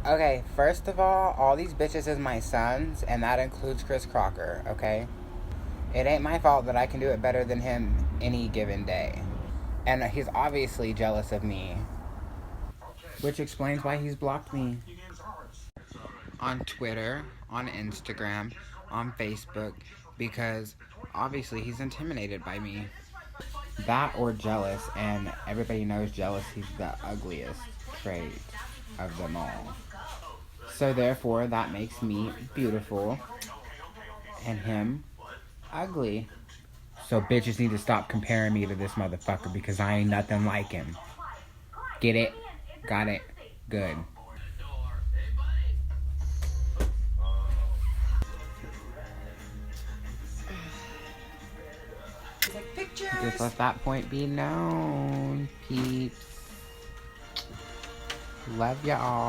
Okay, first of all these bitches is my sons, and that includes Chris Crocker, okay? It ain't my fault that I can do it better than him any given day. And he's obviously jealous of me, which explains why he's blocked me on Twitter, on Instagram, on Facebook, because obviously he's intimidated by me. That or jealous, and everybody knows jealousy's the ugliest trait of them all. So therefore, that makes me beautiful and him ugly. So bitches need to stop comparing me to this motherfucker because I ain't nothing like him. Get it? Got it? Good. Just let that point be known, peeps. Love y'all.